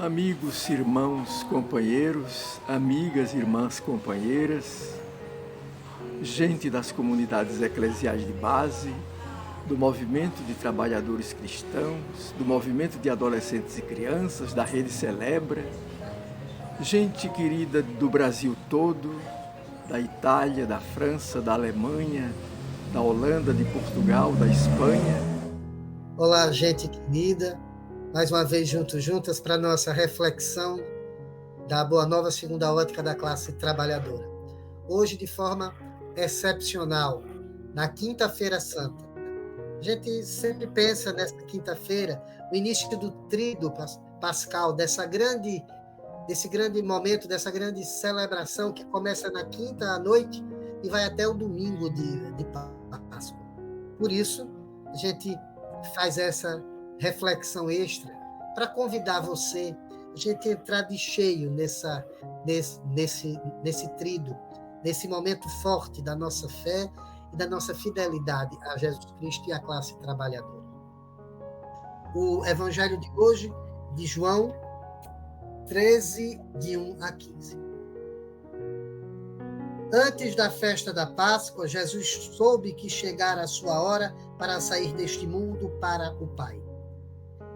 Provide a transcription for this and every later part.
Amigos, irmãos, companheiros, amigas, irmãs, companheiras, gente das comunidades eclesiais de base, do movimento de trabalhadores cristãos, do movimento de adolescentes e crianças, da Rede Celebra, gente querida do Brasil todo, da Itália, da França, da Alemanha, da Holanda, de Portugal, da Espanha. Olá, gente querida, mais uma vez juntas para a nossa reflexão da Boa Nova Segunda Ótica da Classe Trabalhadora. Hoje, de forma excepcional, na Quinta-feira Santa. A gente sempre pensa nessa quinta-feira, o início do tríduo pascal, desse grande momento, dessa grande celebração que começa na quinta à noite e vai até o domingo de Páscoa. Por isso, a gente faz essa reflexão extra para convidar você a gente entrar de cheio nesse tríduo, nesse momento forte da nossa fé e da nossa fidelidade a Jesus Cristo e à classe trabalhadora. O evangelho de hoje, de João 13, de 1 a 15. Antes da festa da Páscoa, Jesus soube que chegara a sua hora para sair deste mundo para o Pai.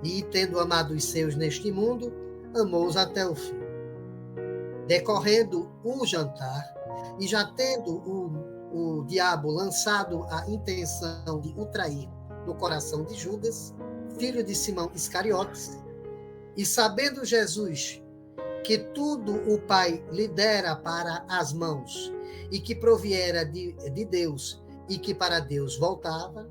E, tendo amado os seus neste mundo, amou-os até o fim. Decorrendo o jantar, e já tendo o diabo lançado a intenção de o trair no coração de Judas, filho de Simão Iscariotes, e sabendo Jesus que tudo o Pai lhe dera para as mãos, e que proviera de Deus, e que para Deus voltava,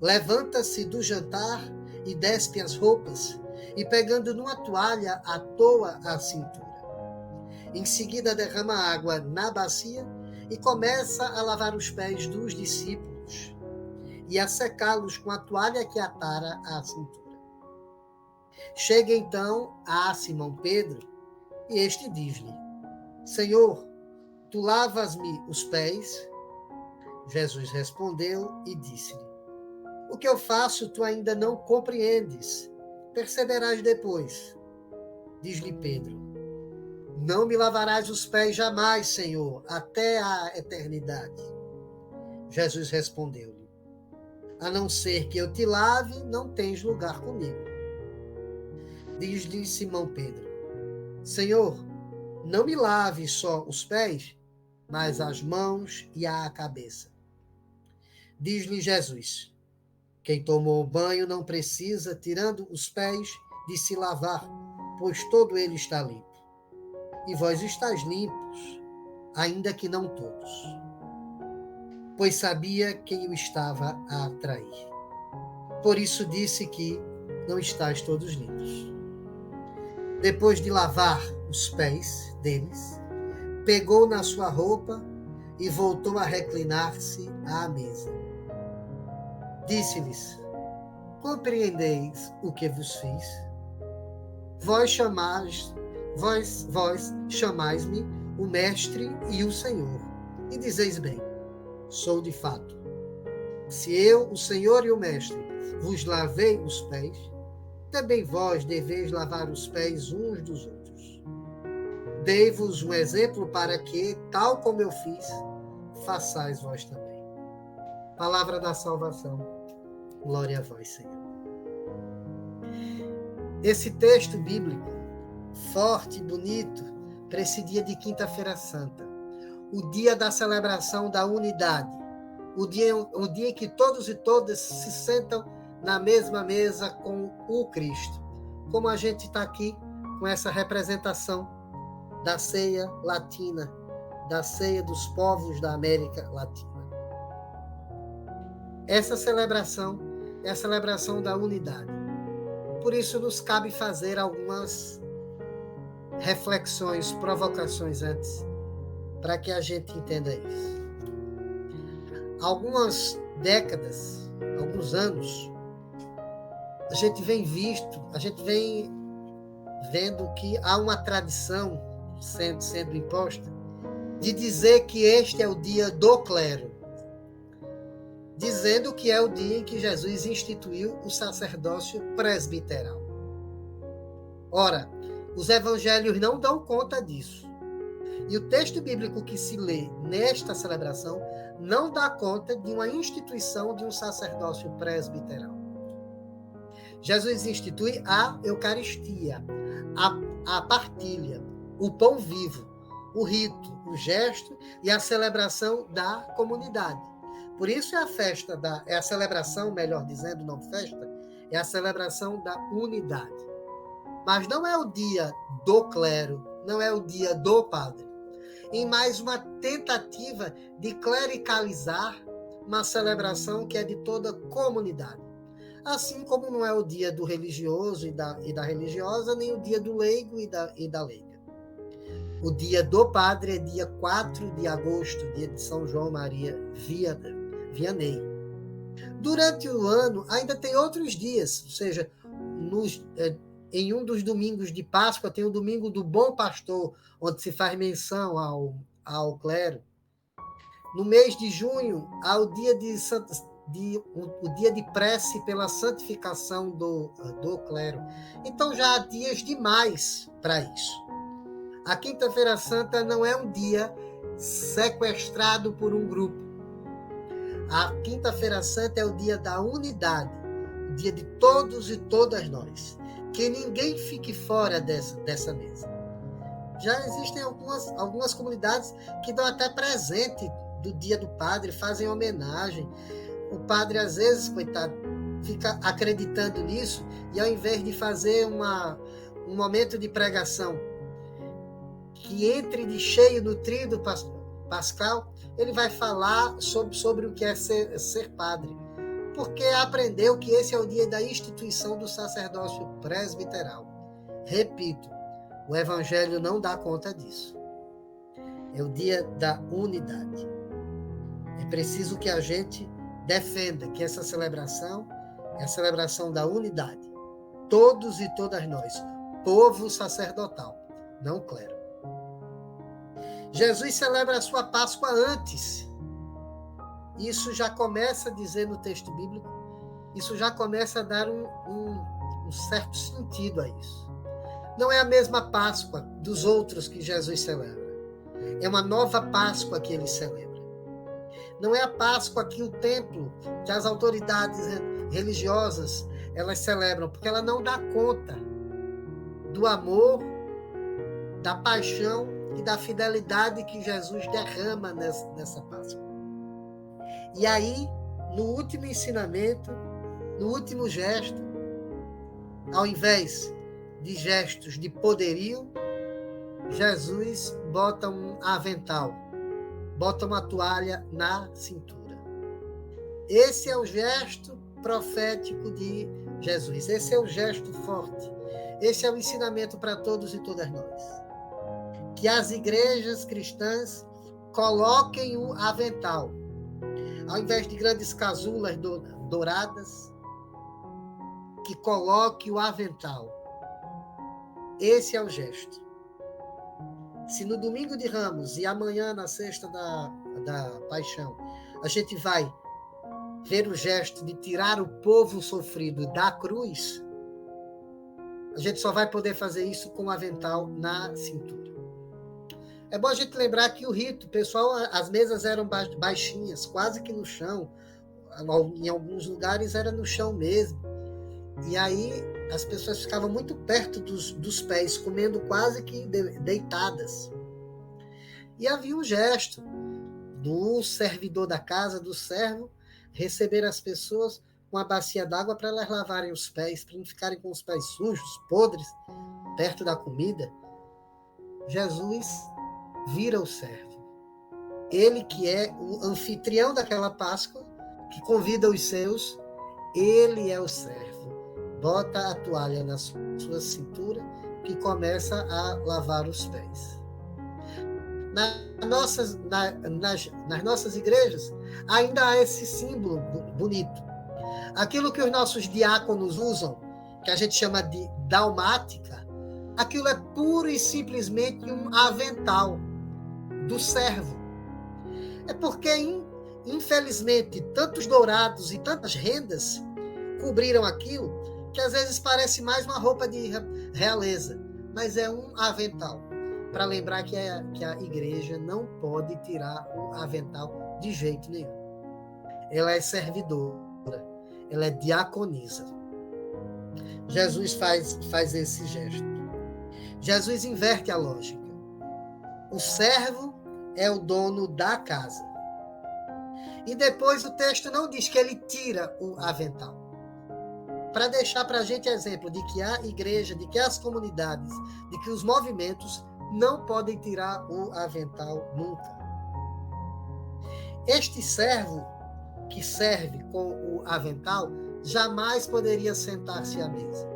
levanta-se do jantar e despe as roupas, e pegando numa toalha, atoa a cintura. Em seguida derrama água na bacia e começa a lavar os pés dos discípulos, e a secá-los com a toalha que atara à cintura. Chega então a Simão Pedro, e este diz-lhe: Senhor, tu lavas-me os pés? Jesus respondeu e disse-lhe: O que eu faço tu ainda não compreendes, perceberás depois. Diz-lhe Pedro: Não me lavarás os pés jamais, Senhor, até a eternidade. Jesus respondeu-lhe: A não ser que eu te lave, não tens lugar comigo. Diz-lhe Simão Pedro: Senhor, não me lave só os pés, mas as mãos e a cabeça. Diz-lhe Jesus: Quem tomou banho não precisa, tirando os pés, de se lavar, pois todo ele está limpo. E vós estáis limpos, ainda que não todos. Pois sabia quem o estava a trair. Por isso disse que não estáis todos limpos. Depois de lavar os pés deles, pegou na sua roupa e voltou a reclinar-se à mesa. Disse-lhes: Compreendeis o que vos fiz? Vós chamais-me o Mestre e o Senhor, e dizeis bem: sou de fato. Se eu, o Senhor e o Mestre, vos lavei os pés, também vós deveis lavar os pés uns dos outros. Dei-vos um exemplo para que, tal como eu fiz, façais vós também. Palavra da salvação. Glória a vós, Senhor. Esse texto bíblico, forte e bonito, precedia de Quinta-feira Santa, o dia da celebração da unidade, o dia em que todos e todas se sentam na mesma mesa com o Cristo. Como a gente está aqui com essa representação da ceia latina, da ceia dos povos da América Latina. Essa celebração é a celebração da unidade. Por isso nos cabe fazer algumas reflexões, provocações antes, para que a gente entenda isso. Algumas décadas, alguns anos, a gente vem vendo que há uma tradição sendo imposta de dizer que este é o dia do clero, dizendo que é o dia em que Jesus instituiu o sacerdócio presbiteral. Ora, Os evangelhos não dão conta disso. E o texto bíblico que se lê nesta celebração não dá conta de uma instituição de um sacerdócio presbiteral. Jesus institui a Eucaristia, a partilha, o pão vivo, o rito, o gesto e a celebração da comunidade. Por isso é a celebração, melhor dizendo, não festa, é a celebração da unidade. Mas não é o dia do clero, não é o dia do padre. Em mais uma tentativa de clericalizar uma celebração que é de toda a comunidade. Assim como não é o dia do religioso e da religiosa, nem o dia do leigo e da leiga. O dia do padre é dia 4 de agosto, dia de São João Maria Vianney. Durante o ano, ainda tem outros dias, ou seja, em um dos domingos de Páscoa tem o domingo do Bom Pastor, onde se faz menção ao clero. No mês de junho, há o dia de prece pela santificação do clero. Então já há dias demais para isso. A Quinta-feira Santa não é um dia sequestrado por um grupo. A Quinta-feira Santa é o dia da unidade, o dia de todos e todas nós. Que ninguém fique fora dessa mesa. Já existem algumas comunidades que dão até presente do dia do padre, fazem homenagem. O padre, às vezes, coitado, fica acreditando nisso e ao invés de fazer um momento de pregação que entre de cheio no tríduo pascal, ele vai falar sobre o que é ser padre. Porque aprendeu que esse é o dia da instituição do sacerdócio presbiteral. Repito, o Evangelho não dá conta disso. É o dia da unidade. É preciso que a gente defenda que essa celebração é a celebração da unidade. Todos e todas nós, povo sacerdotal, não clero. Jesus celebra a sua Páscoa antes. Isso já começa a dizer no texto bíblico, isso já começa a dar um certo sentido a isso. Não é a mesma Páscoa dos outros que Jesus celebra. É uma nova Páscoa que ele celebra. Não é a Páscoa que o templo, que as autoridades religiosas, elas celebram, porque ela não dá conta do amor, da paixão e da fidelidade que Jesus derrama nessa Páscoa. E aí, no último ensinamento, no último gesto, ao invés de gestos de poderio, Jesus bota um avental, bota uma toalha na cintura. Esse é o gesto profético de Jesus. Esse é o gesto forte. Esse é o ensinamento para todos e todas nós. Que as igrejas cristãs coloquem o avental. Ao invés de grandes casulas douradas, que coloque o avental. Esse é o gesto. Se no domingo de Ramos e amanhã na sexta da Paixão, a gente vai ver o gesto de tirar o povo sofrido da cruz, a gente só vai poder fazer isso com o avental na cintura. É bom a gente lembrar que o rito, pessoal, as mesas eram baixinhas, quase que no chão. Em alguns lugares era no chão mesmo. E aí as pessoas ficavam muito perto dos pés, comendo quase que deitadas. E havia um gesto do servidor da casa, do servo, receber as pessoas com uma bacia d'água para elas lavarem os pés, para não ficarem com os pés sujos, podres, perto da comida. Jesus vira o servo. Ele que é o anfitrião daquela Páscoa, que convida os seus, ele é o servo. Bota a toalha na sua cintura, que começa a lavar os pés. Nas nossas igrejas, ainda há esse símbolo bonito. Aquilo que os nossos diáconos usam, que a gente chama de dalmática, aquilo é puro e simplesmente um avental do servo. É porque, infelizmente, tantos dourados e tantas rendas cobriram aquilo, que às vezes parece mais uma roupa de realeza. mas é um avental. Para lembrar que a igreja não pode tirar o avental de jeito nenhum. Ela é servidora, ela é diaconisa. Jesus faz esse gesto. Jesus inverte a lógica. O servo é o dono da casa. E depois o texto não diz que ele tira o avental. Para deixar para a gente exemplo de que a igreja, de que as comunidades, de que os movimentos não podem tirar o avental nunca. Este servo que serve com o avental jamais poderia sentar-se à mesa.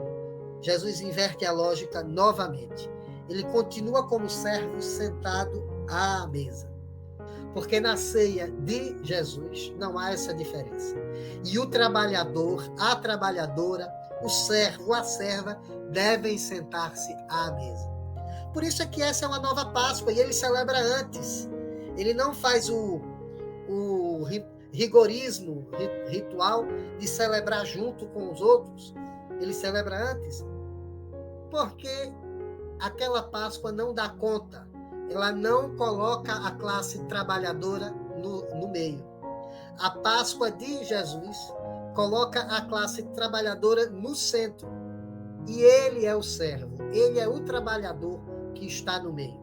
Jesus inverte a lógica novamente. Ele continua como servo sentado à mesa. Porque na ceia de Jesus não há essa diferença. E o trabalhador, a trabalhadora, o servo, a serva devem sentar-se à mesa. Por isso é que essa é uma nova Páscoa e ele celebra antes. Ele não faz o rigorismo ritual de celebrar junto com os outros. Ele celebra antes. Porque aquela Páscoa não dá conta. Ela não coloca a classe trabalhadora no meio. A Páscoa de Jesus coloca a classe trabalhadora no centro. E ele é o servo, ele é o trabalhador que está no meio.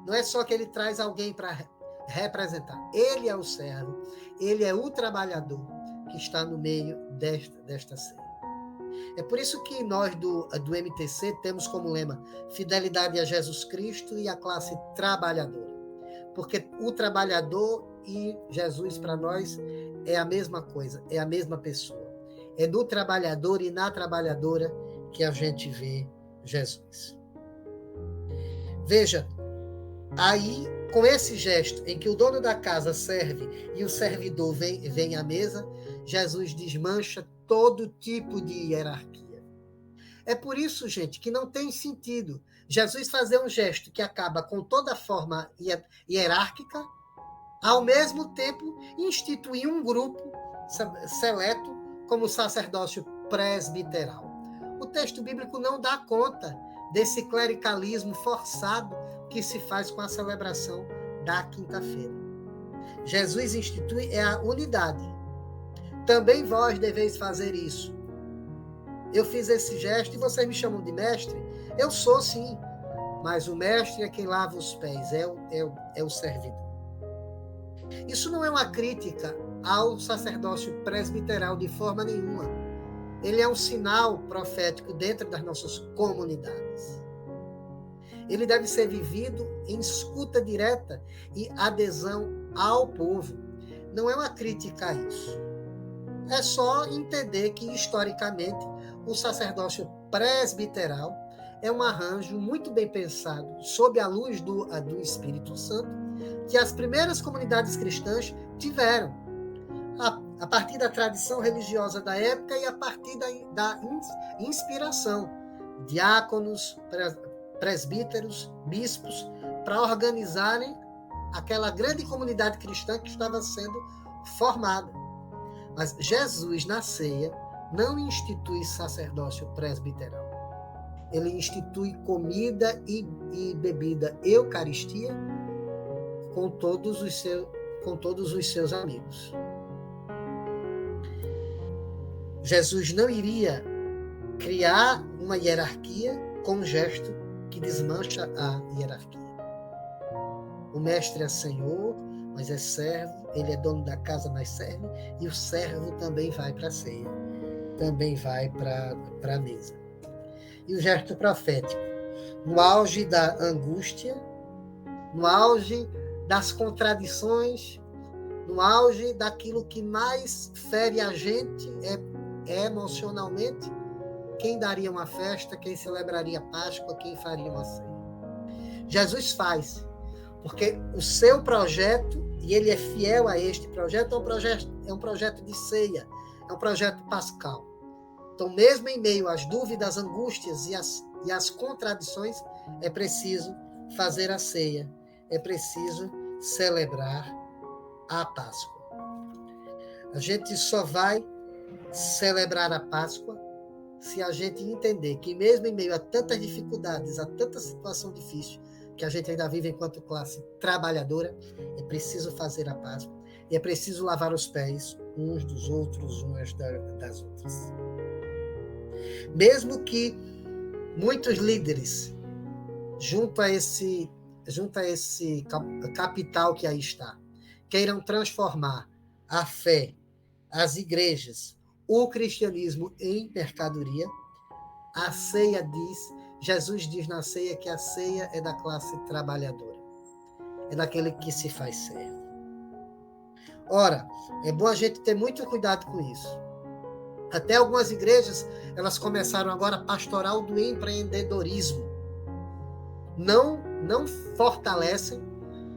Não é só que ele traz alguém para representar. Ele é o servo, ele é o trabalhador que está no meio desta ceia. É por isso que nós do MTC temos como lema fidelidade a Jesus Cristo e a classe trabalhadora. Porque o trabalhador e Jesus para nós é a mesma coisa, é a mesma pessoa. É no trabalhador e na trabalhadora que a gente vê Jesus. Veja, aí com esse gesto em que o dono da casa serve e o servidor vem à mesa, Jesus desmancha todo tipo de hierarquia. É por isso, gente, que não tem sentido Jesus fazer um gesto que acaba com toda a forma hierárquica, ao mesmo tempo instituir um grupo seleto como o sacerdócio presbiteral. O texto bíblico não dá conta desse clericalismo forçado que se faz com a celebração da quinta-feira. Jesus institui a unidade. Também vós deveis fazer isso. Eu fiz esse gesto e vocês me chamam de mestre? Eu sou, sim, mas o mestre é quem lava os pés, é o servidor. Isso não é uma crítica ao sacerdócio presbiteral de forma nenhuma. Ele é um sinal profético dentro das nossas comunidades. Ele deve ser vivido em escuta direta e adesão ao povo. Não é uma crítica a isso. É só entender que, historicamente, o sacerdócio presbiteral é um arranjo muito bem pensado, sob a luz do Espírito Santo, que as primeiras comunidades cristãs tiveram, a partir da tradição religiosa da época e a partir da inspiração. Diáconos, presbíteros, bispos, para organizarem aquela grande comunidade cristã que estava sendo formada. Mas Jesus, na ceia, não institui sacerdócio presbiteral. Ele institui comida e bebida, Eucaristia, com todos os seus amigos. Jesus não iria criar uma hierarquia com um gesto que desmancha a hierarquia. O mestre é senhor, mas é servo, ele é dono da casa, mas serve, e o servo também vai para a ceia, também vai para a mesa. E o gesto profético, no auge da angústia, no auge das contradições, no auge daquilo que mais fere a gente emocionalmente, quem daria uma festa, quem celebraria Páscoa, quem faria uma ceia. Jesus faz, porque o seu projeto, e ele é fiel a este projeto, é um projeto de ceia, é um projeto pascal. Então, mesmo em meio às dúvidas, angústias e às contradições, é preciso fazer a ceia, é preciso celebrar a Páscoa. A gente só vai celebrar a Páscoa se a gente entender que mesmo em meio a tantas dificuldades, a tanta situação difícil que a gente ainda vive enquanto classe trabalhadora, é preciso fazer a Páscoa e é preciso lavar os pés uns dos outros, umas das outras. Mesmo que muitos líderes, junto a esse capital que aí está, queiram transformar a fé, as igrejas, o cristianismo em mercadoria, a ceia Jesus diz na ceia que a ceia é da classe trabalhadora, é daquele que se faz servo. Ora, é bom a gente ter muito cuidado com isso. Até algumas igrejas, elas começaram agora a pastoral do empreendedorismo. Não fortalecem,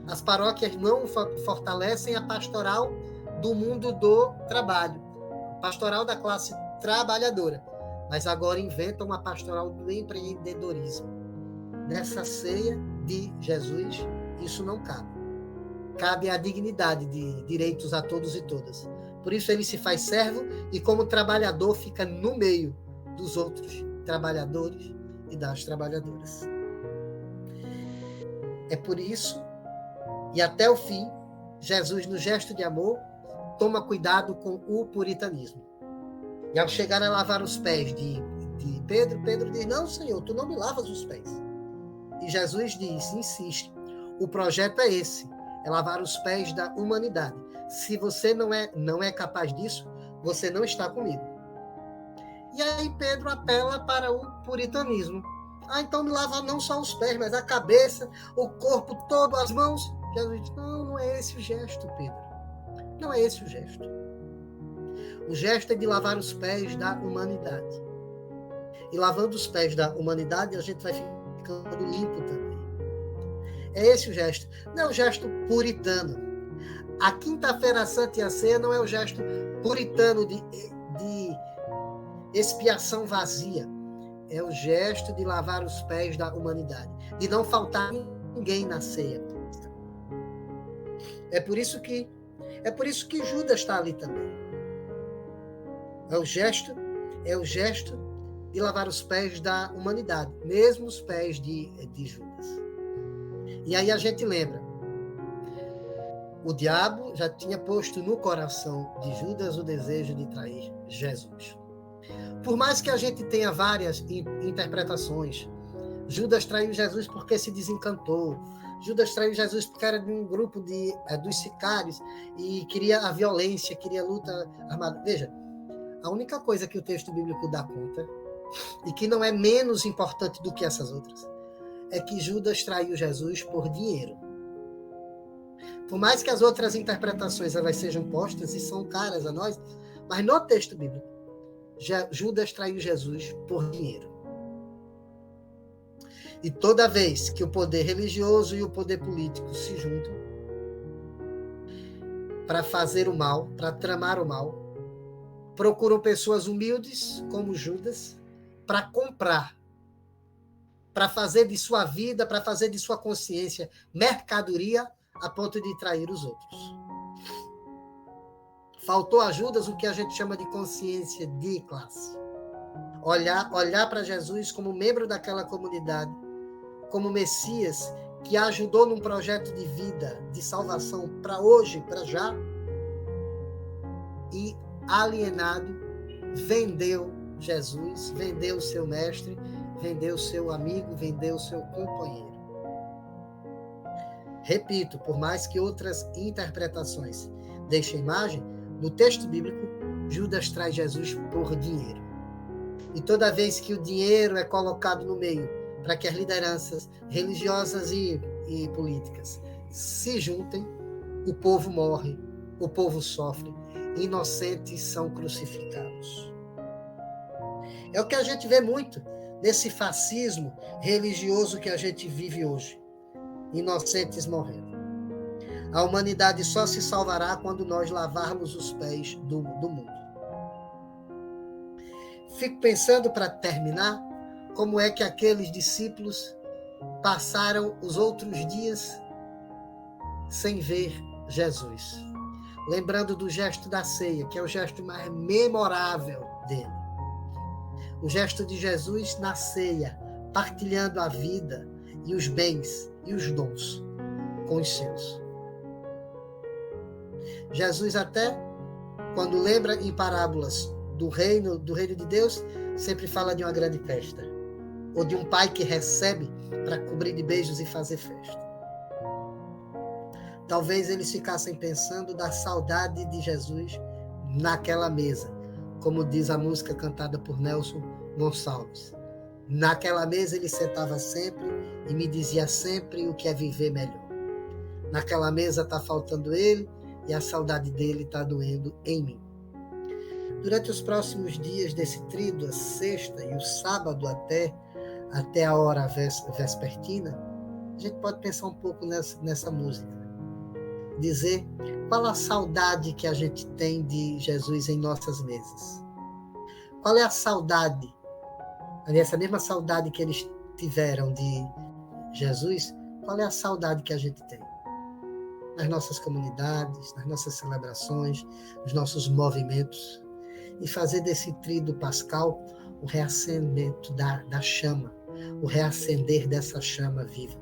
as paróquias não fortalecem a pastoral do mundo do trabalho, pastoral da classe trabalhadora, mas agora inventam uma pastoral do empreendedorismo. Nessa ceia de Jesus, isso não cabe. Cabe a dignidade de direitos a todos e todas. Por isso ele se faz servo e como trabalhador fica no meio dos outros trabalhadores e das trabalhadoras. É por isso, e até o fim, Jesus, no gesto de amor, toma cuidado com o puritanismo. E ao chegar a lavar os pés de Pedro, Pedro diz, não, Senhor, tu não me lavas os pés. E Jesus diz, insiste, o projeto é esse, é lavar os pés da humanidade. Se você não é capaz disso, você não está comigo. E aí Pedro apela para o puritanismo. Então me lava não só os pés, mas a cabeça, o corpo todo, as mãos. Jesus diz, não é esse o gesto, Pedro. Não é esse o gesto. O gesto é de lavar os pés da humanidade. E lavando os pés da humanidade, a gente vai ficando limpo também. É esse o gesto. Não é o gesto puritano. A Quinta-feira Santa e a ceia não é o gesto puritano de expiação vazia. É o gesto de lavar os pés da humanidade. De não faltar ninguém na ceia. É por isso que Judas está ali também. É o gesto de lavar os pés da humanidade, mesmo os pés de Judas. E aí a gente lembra, o diabo já tinha posto no coração de Judas o desejo de trair Jesus. Por mais que a gente tenha várias interpretações, Judas traiu Jesus porque se desencantou, Judas traiu Jesus porque era de um grupo dos sicários e queria a violência, queria a luta armada. Veja, a única coisa que o texto bíblico dá conta, e que não é menos importante do que essas outras, é que Judas traiu Jesus por dinheiro. Por mais que as outras interpretações elas sejam postas e são caras a nós, mas no texto bíblico, Judas traiu Jesus por dinheiro. E toda vez que o poder religioso e o poder político se juntam para fazer o mal, para tramar o mal, procuram pessoas humildes, como Judas, para comprar, para fazer de sua vida, para fazer de sua consciência mercadoria a ponto de trair os outros. Faltou a Judas o que a gente chama de consciência de classe. Olhar para Jesus como membro daquela comunidade, como Messias, que ajudou num projeto de vida, de salvação para hoje, para já, e alienado, vendeu Jesus, vendeu o seu mestre, vendeu o seu amigo, vendeu o seu companheiro. Repito, por mais que outras interpretações deixem imagem, no texto bíblico, Judas traz Jesus por dinheiro. E toda vez que o dinheiro é colocado no meio para que as lideranças religiosas e políticas se juntem, o povo morre, o povo sofre, inocentes são crucificados. É o que a gente vê muito nesse fascismo religioso que a gente vive hoje. Inocentes morrendo. A humanidade só se salvará quando nós lavarmos os pés do mundo. Fico pensando, para terminar, como é que aqueles discípulos passaram os outros dias sem ver Jesus. Lembrando do gesto da ceia, que é o gesto mais memorável dele. O gesto de Jesus na ceia, partilhando a vida e os bens e os dons com os seus. Jesus até, quando lembra em parábolas do reino de Deus, sempre fala de uma grande festa, ou de um pai que recebe para cobrir de beijos e fazer festa. Talvez eles ficassem pensando da saudade de Jesus naquela mesa, como diz a música cantada por Nelson Gonçalves. Naquela mesa ele sentava sempre e me dizia sempre o que é viver melhor. Naquela mesa está faltando ele e a saudade dele está doendo em mim. Durante os próximos dias desse tríduo, a sexta e o sábado até a hora vespertina, a gente pode pensar um pouco nessa música. Dizer qual a saudade que a gente tem de Jesus em nossas mesas. Qual é a saudade, essa mesma saudade que eles tiveram de Jesus, qual é a saudade que a gente tem? Nas nossas comunidades, nas nossas celebrações, nos nossos movimentos. E fazer desse tríduo pascal o reacendimento da chama, o reacender dessa chama viva,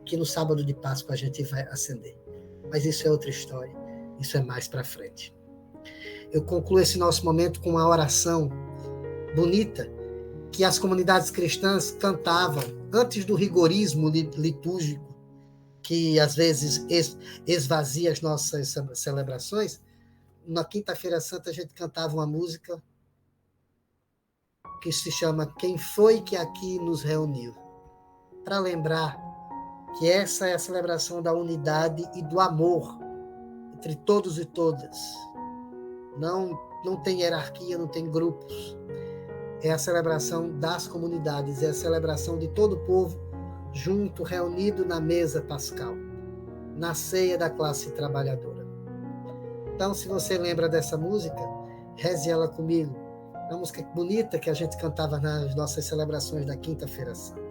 que no sábado de Páscoa a gente vai acender. Mas isso é outra história, isso é mais para frente. Eu concluo esse nosso momento com uma oração bonita que as comunidades cristãs cantavam antes do rigorismo litúrgico, que às vezes esvazia as nossas celebrações. Na Quinta-feira Santa a gente cantava uma música que se chama Quem Foi Que Aqui Nos Reuniu? Para lembrar que essa é a celebração da unidade e do amor entre todos e todas. Não tem hierarquia, não tem grupos. É a celebração das comunidades, é a celebração de todo o povo junto, reunido na mesa pascal, na ceia da classe trabalhadora. Então, se você lembra dessa música, reze ela comigo. É uma música bonita que a gente cantava nas nossas celebrações da Quinta-feira Santa.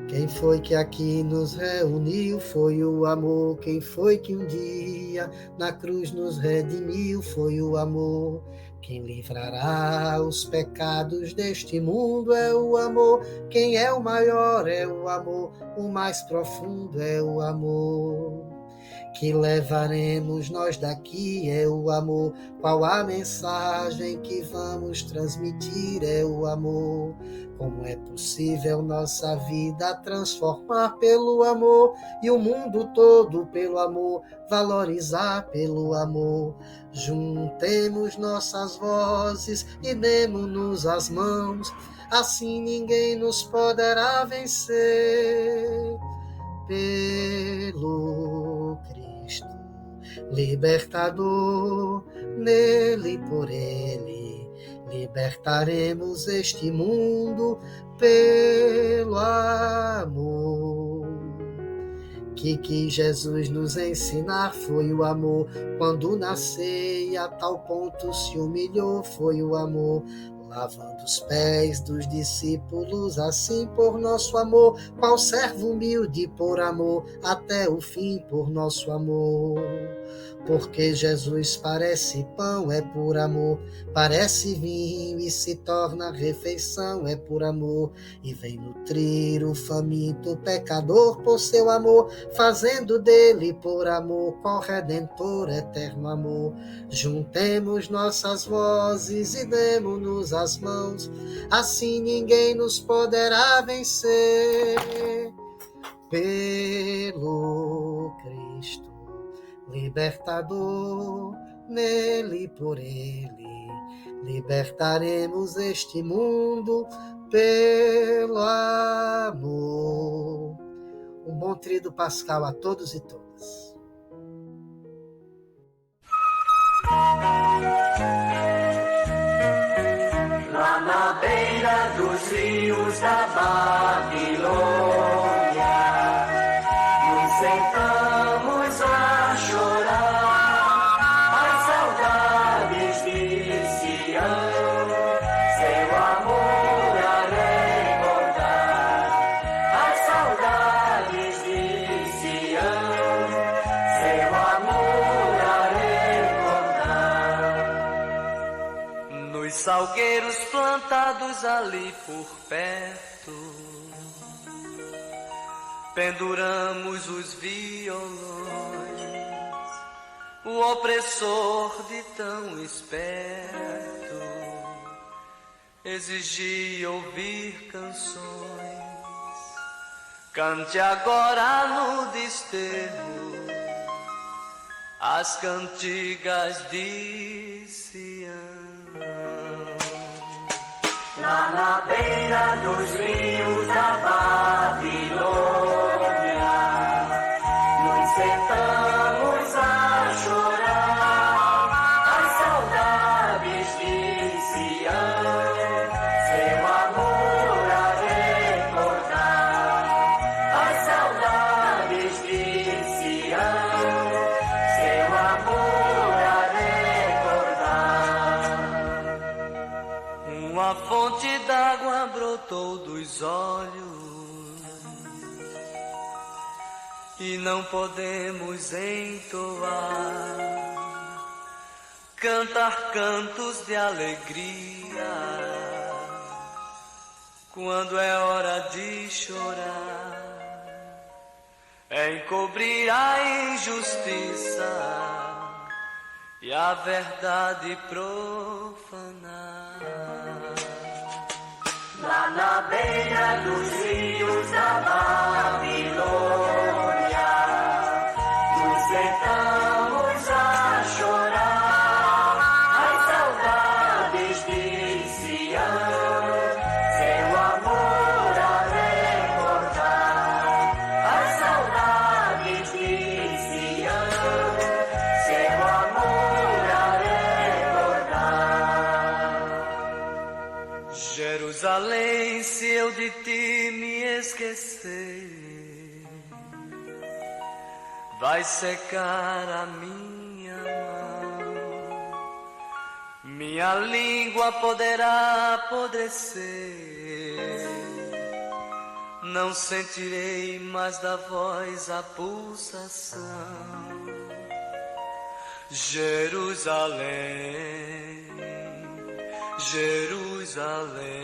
Quem foi que aqui nos reuniu foi o amor. Quem foi que um dia na cruz nos redimiu foi o amor. Quem livrará os pecados deste mundo é o amor. Quem é o maior é o amor. O mais profundo é o amor. Que levaremos nós daqui é o amor. Qual a mensagem que vamos transmitir é o amor. Como é possível nossa vida transformar pelo amor e o mundo todo pelo amor, valorizar pelo amor. Juntemos nossas vozes e demos-nos as mãos, assim ninguém nos poderá vencer. Pelo Cristo libertador, nele por ele libertaremos este mundo pelo amor. Que quis Jesus nos ensinar foi o amor. Quando na ceia a tal ponto se humilhou foi o amor. Lavando os pés dos discípulos, assim por nosso amor, qual servo humilde por amor, até o fim por nosso amor. Porque Jesus parece pão, é por amor, parece vinho e se torna refeição, é por amor, e vem nutrir o faminto pecador por seu amor, fazendo dele por amor, corredentor, eterno amor. Juntemos nossas vozes e demos-nos as mãos, assim ninguém nos poderá vencer. Pelo Cristo libertador, nele por ele libertaremos este mundo pelo amor. Um bom tríduo pascal a todos e todas. Lá na beira dos rios da Babilônia, nos sentamos a chorar as saudades de Sião, seu amor a recordar, as saudades de Sião, seu amor a recordar. Nos salgueiros plantados ali por perto, penduramos os violões. O opressor de tão esperto exigia ouvir canções. Cante agora no desterro as cantigas de Sião. Lá na beira dos rios da Babilônia, nos sentamos a chorar as saudades de Sião, seu amor a recordar, as saudades de Sião, seu amor a recordar. Uma fonte d'água brotou dos olhos e não podemos entoar, cantar cantos de alegria quando é hora de chorar, encobrir a injustiça e a verdade profanar. Lá na beira dos rios da Babilônia, nos sentamos a chorar as saudades de Sião, seu amor a recordar, as saudades de Sião, seu amor a recordar. Jerusalém, se eu de ti me esquecer, vai secar a minha mão, minha língua poderá apodrecer, não sentirei mais da voz a pulsação. Jerusalém, Jerusalém,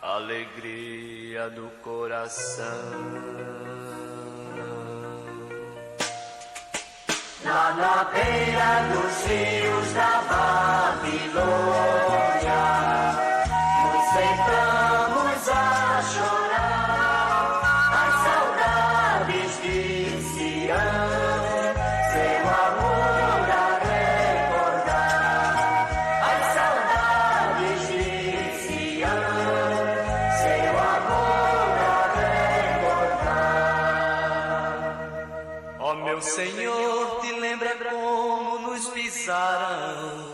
alegria do coração. Lá na beira dos rios da Babilônia, nos sentamos a chorar as saudades de Sião, seu amor a recordar, as saudades de Sião, seu amor a recordar. Ó meu Senhor, te lembra como nos pisaram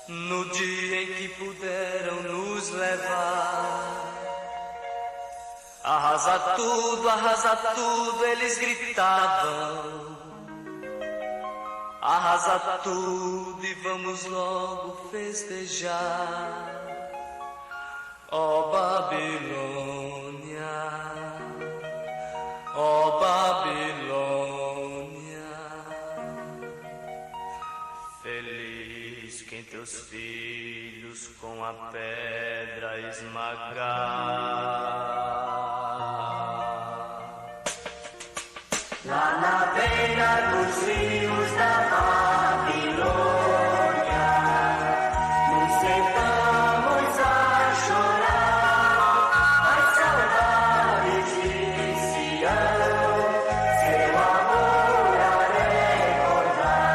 no dia em que puderam nos levar. Arrasa tudo, eles gritavam. Arrasa tudo e vamos logo festejar. Ó Babilônia, ó Babilônia, feliz quem teus filhos com a pedra esmagar. Lá na beira dos rios da Babilônia, nos sentamos a chorar as saudades de Sião, seu amor a recordar,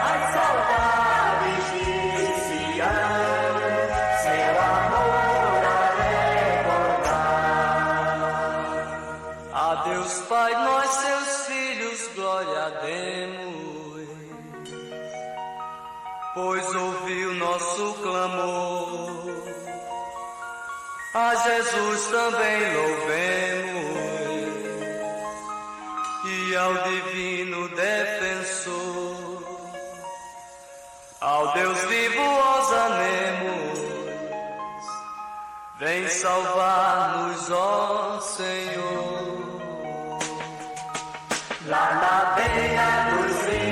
as saudades de Sião, seu amor a recordar. A Deus Pai, nós seus filhos, glória demos, pois ouviu nosso clamor. A Jesus também louvemos, e ao divino defensor, ao Deus vivo oramos. Vem salvar-nos, ó Senhor. Lá na beira dos rios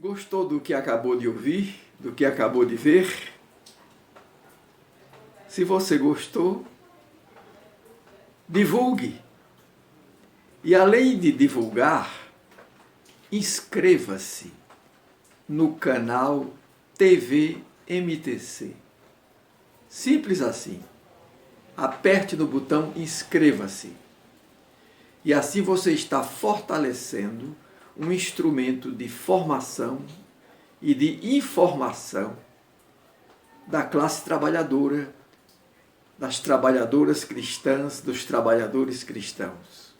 Gostou do que acabou de ouvir, do que acabou de ver? Se você gostou, divulgue. E além de divulgar, inscreva-se no canal TV MTC. Simples assim. Aperte no botão inscreva-se. E assim você está fortalecendo um instrumento de formação e de informação da classe trabalhadora, das trabalhadoras cristãs, dos trabalhadores cristãos.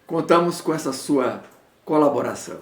Contamos com essa sua colaboração.